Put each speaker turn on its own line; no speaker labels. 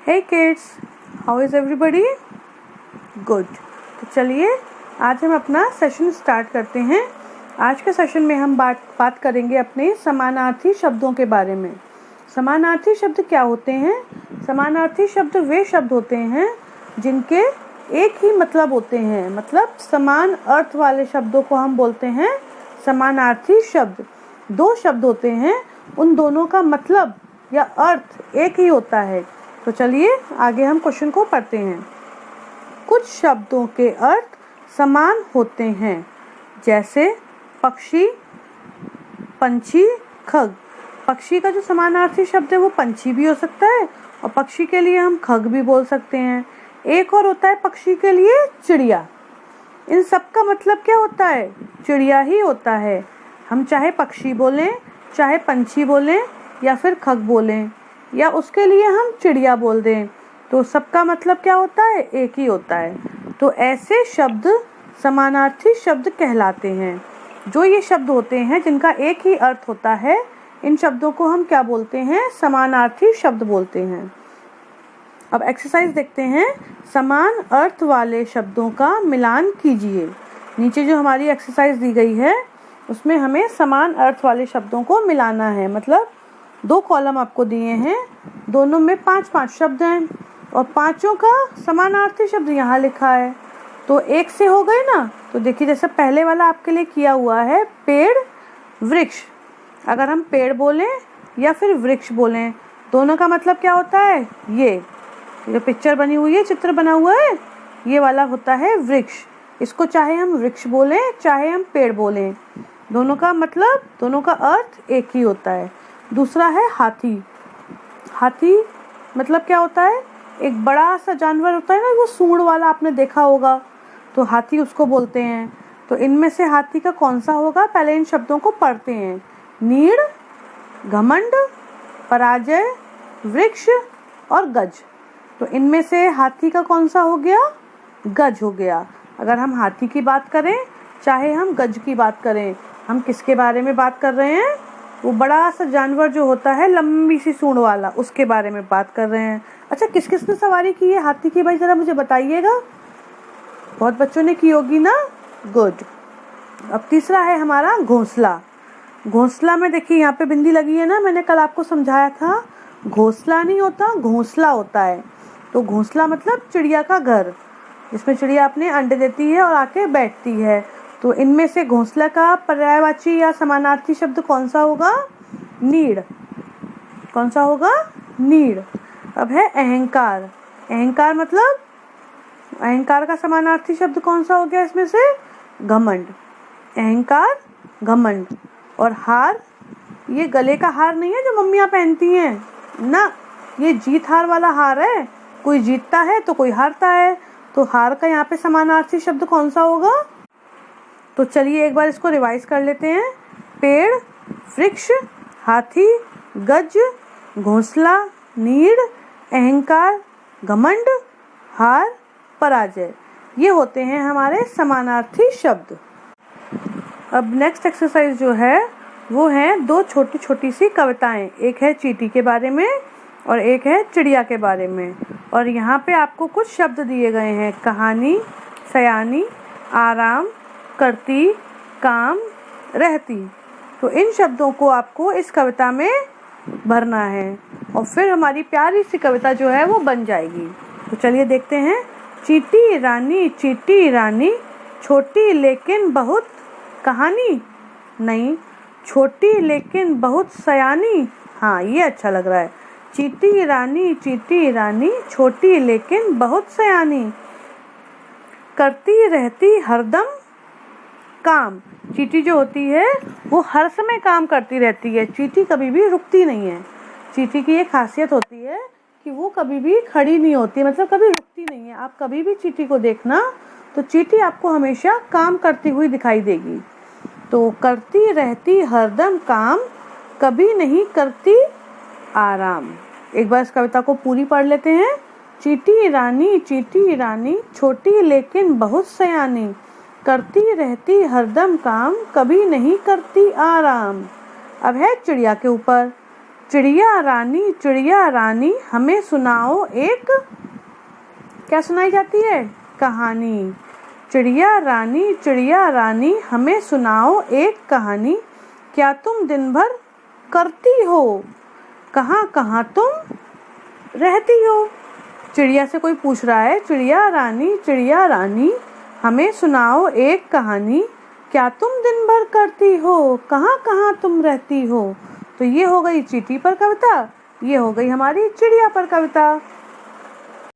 Hey kids, how is everybody? Good. तो चलिए आज हम अपना सेशन स्टार्ट करते हैं। आज के सेशन में हम बात करेंगे अपने समानार्थी शब्दों के बारे में। समानार्थी शब्द क्या होते हैं? समानार्थी शब्द वे शब्द होते हैं जिनके एक ही मतलब होते हैं, मतलब समान अर्थ वाले शब्दों को हम बोलते हैं समानार्थी शब्द। दो शब्द होते हैं, उन दोनों का मतलब या अर्थ एक ही होता है। तो चलिए आगे हम क्वेश्चन को पढ़ते हैं। कुछ शब्दों के अर्थ समान होते हैं, जैसे पक्षी, पंछी, खग। पक्षी का जो समानार्थी शब्द है वो पंछी भी हो सकता है और पक्षी के लिए हम खग भी बोल सकते हैं। एक और होता है पक्षी के लिए चिड़िया। इन सब का मतलब क्या होता है? चिड़िया ही होता है। हम चाहे पक्षी बोलें, चाहे पंछी बोलें या फिर खग बोलें या उसके लिए हम चिड़िया बोल दें, तो सबका मतलब क्या होता है? एक ही होता है। तो ऐसे शब्द समानार्थी शब्द कहलाते हैं। जो ये शब्द होते हैं जिनका एक ही अर्थ होता है, इन शब्दों को हम क्या बोलते हैं? समानार्थी शब्द बोलते हैं। अब एक्सरसाइज देखते हैं। समान अर्थ वाले शब्दों का मिलान कीजिए। नीचे जो हमारी एक्सरसाइज दी गई है उसमें हमें समान अर्थ वाले शब्दों को मिलाना है। मतलब दो कॉलम आपको दिए हैं, दोनों में 5-5 शब्द हैं और पांचों का समानार्थी शब्द यहाँ लिखा है। तो एक से हो गए ना। तो देखिए जैसे पहले वाला आपके लिए किया हुआ है पेड़, वृक्ष। अगर हम पेड़ बोलें या फिर वृक्ष बोलें, दोनों का मतलब क्या होता है? ये जो पिक्चर बनी हुई है, चित्र बना हुआ है, ये वाला होता है वृक्ष। इसको चाहे हम वृक्ष बोलें चाहे हम पेड़ बोलें, दोनों का मतलब, दोनों का अर्थ एक ही होता है। दूसरा है हाथी। हाथी मतलब क्या होता है? एक बड़ा सा जानवर होता है ना, वो सूंड वाला, आपने देखा होगा, तो हाथी उसको बोलते हैं। तो इनमें से हाथी का कौन सा होगा? पहले इन शब्दों को पढ़ते हैं। नीड़, घमंड, पराजय, वृक्ष और गज। तो इनमें से हाथी का कौन सा हो गया? गज हो गया। अगर हम हाथी की बात करें चाहे हम गज की बात करें, हम किसके बारे में बात कर रहे हैं? वो बड़ा सा जानवर जो होता है लंबी सी सूंड वाला, उसके बारे में बात कर रहे हैं। अच्छा, किस किसने सवारी की है हाथी की? भाई जरा मुझे बताइएगा। बहुत बच्चों ने की होगी ना। गुड। अब तीसरा है हमारा घोंसला। घोंसला में देखिए यहाँ पे बिंदी लगी है ना, मैंने कल आपको समझाया था घोंसला नहीं होता, घोंसला होता है। तो घोंसला मतलब चिड़िया का घर, जिसमें चिड़िया अपने अंडे देती है और आके बैठती है। तो इनमें से घोंसला का पर्यायवाची या समानार्थी शब्द कौन सा होगा? नीड़। कौन सा होगा? नीड़। अब है अहंकार। अहंकार मतलब, अहंकार का समानार्थी शब्द कौन सा हो गया इसमें से? घमंड। अहंकार, घमंड। और हार, ये गले का हार नहीं है जो मम्मियाँ पहनती हैं ना, ये जीत हार वाला हार है। कोई जीतता है तो कोई हारता है। तो हार का यहाँ पे समानार्थी शब्द कौन सा होगा? तो चलिए एक बार इसको रिवाइज कर लेते हैं। पेड़, वृक्ष, हाथी, गज, घोंसला, नीड़, अहंकार, घमंड, हार, पराजय, ये होते हैं हमारे समानार्थी शब्द। अब नेक्स्ट एक्सरसाइज जो है वो है दो छोटी छोटी सी कविताएं। एक है चींटी के बारे में और एक है चिड़िया के बारे में। और यहाँ पे आपको कुछ शब्द दिए गए हैं: कहानी, सयानी, आराम, करती, काम, रहती। तो इन शब्दों को आपको इस कविता में भरना है और फिर हमारी प्यारी सी कविता जो है वो बन जाएगी। तो चलिए देखते हैं। चींटी रानी, छोटी लेकिन बहुत कहानी। नहीं, छोटी लेकिन बहुत सयानी। हाँ, ये अच्छा लग रहा है। चींटी रानी, छोटी लेकिन बहुत सयानी, करती रहती हरदम काम। चींटी जो होती है वो हर समय काम करती रहती है, चींटी कभी भी रुकती नहीं है। चींटी की एक खासियत होती है कि वो कभी भी खड़ी नहीं होती, मतलब कभी रुकती नहीं है। आप कभी भी चींटी को देखना तो चींटी आपको हमेशा काम करती हुई दिखाई देगी। तो करती रहती हरदम काम, कभी नहीं करती आराम। एक बार इस कविता को पूरी पढ़ लेते हैं। चींटी रानी, छोटी लेकिन बहुत सयानी, करती रहती हरदम काम, कभी नहीं करती आराम। अब है चिड़िया के ऊपर। चिड़िया रानी हमें सुनाओ एक, क्या सुनाई जाती है? कहानी। चिड़िया रानी हमें सुनाओ एक कहानी, क्या तुम दिन भर करती हो, कहाँ कहाँ तुम रहती हो। चिड़िया से कोई पूछ रहा है, चिड़िया रानी हमें सुनाओ एक कहानी, क्या तुम दिन भर करती हो, कहाँ कहाँ तुम रहती हो। तो ये हो गई चींटी पर कविता, ये हो गई हमारी चिड़िया पर कविता।